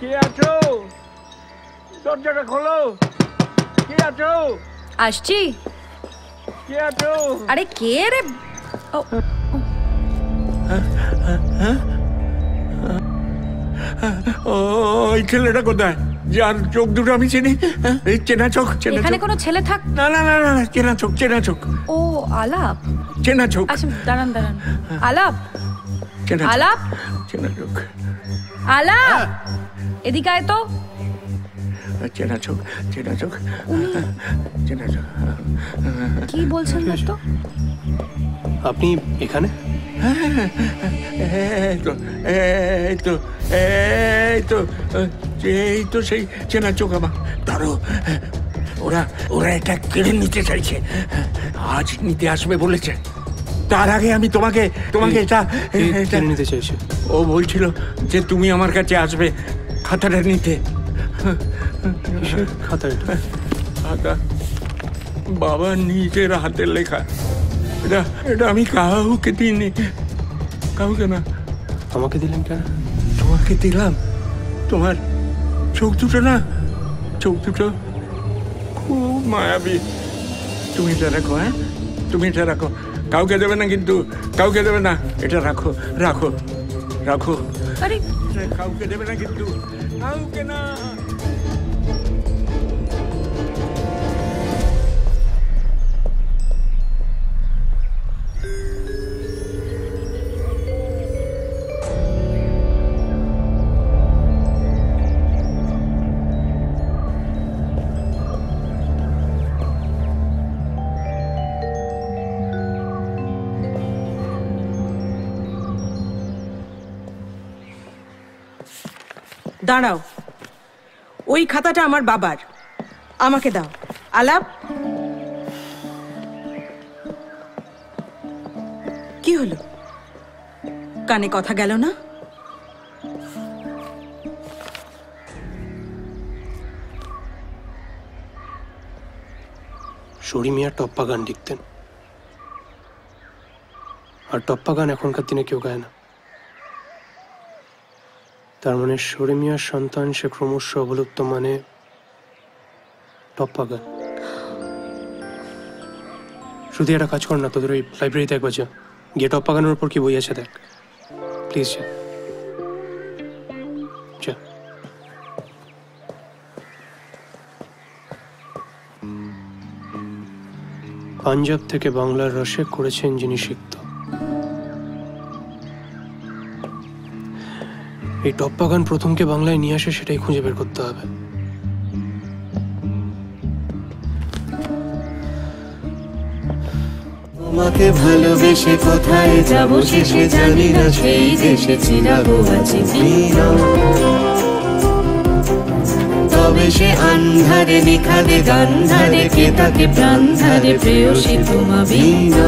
কে আছো? দরজাটা খোলো। কে আছো? আসছি। কে আছো? আরে কে রে? ওই ছেলেটা কোথায়, যার চোখ দুটো আমি চিনি? চেনা চোখ। এখানে কোনো ছেলে থাক? না না না না, চেনা চোখ, চেনা চোখ। ও আলাপ, চেনা চোখ। আচ্ছা দাঁড়ান দাঁড়ান। আলাপ, চেনা আলাপ, চেনা চোখ। আলাপ, এদিকে আয় তো। চেনা চোখ, চেনা চোখ, চেনা চোখ। কি বলছেন তো? আপনি এখানে? এই তো এই তো এই তো এই তো সেই চেনা চোখ আমার। ধরো, ওরা ওরা এটা কেড়ে নিতে চাইছে, আজ নিতে আসবে বলেছে। তার আগে আমি তোমাকে এটা কেড়ে নিতে চাইছে। ও বলছিল যে তুমি আমার কাছে আসবে খাতাটা নিতে। খাতা? বাবা নিজের হাতের লেখা। এটা আমি কাউকে দিইনি, কাউকে না। আমাকে দিলেন কেন? তোমাকে দিলাম। তোমার চোখ দুটো না, চোখ দুটো খুব মায়াবী। তুমি এটা রাখো, হ্যাঁ তুমি এটা রাখো, কাউকে দেবে না কিন্তু, কাউকে দেবে না। এটা রাখো রাখো রাখো। আরে কাউকে দেবে না কিন্তু, কাউকে না। দাঁড়াও, ওই খাতাটা আমার বাবার, আমাকে দাও। আলাপ, কি হলো? কানে কথা গেল না? শরী মিয়া টপ্পা গান লিখতেন, আর টপ্পা গান এখনকার দিনে কেউ গায় না। তার মানে শরী মিয়ার সন্তান, সে ক্রমশ অবলুপ্ত, মানে টপ্পা গান। শুধু একটা কাজ কর না, তোদের ওই লাইব্রেরিতে একবার যা, গিয়ে টপ্পা গানের উপর কি বই আছে দেখ, প্লিজ যা যা। পাঞ্জাব থেকে বাংলার রসে করেছেন যিনি সিক্ত। এই টপ্পা গান প্রথমকে বাংলায় নিয়ে আসে, সেটাই খুঁজে বের করতে হবে। তোমাকে ভালোবেসে কোথায় যাবো শেষে জানি না, সেই দেশে চিরাগো আছে বিনা। তবে সে আন্ধারে নিখাদে গান্ধারে, কে তাকে প্রাণ ধারে প্রেয়সী তোমা বিনা।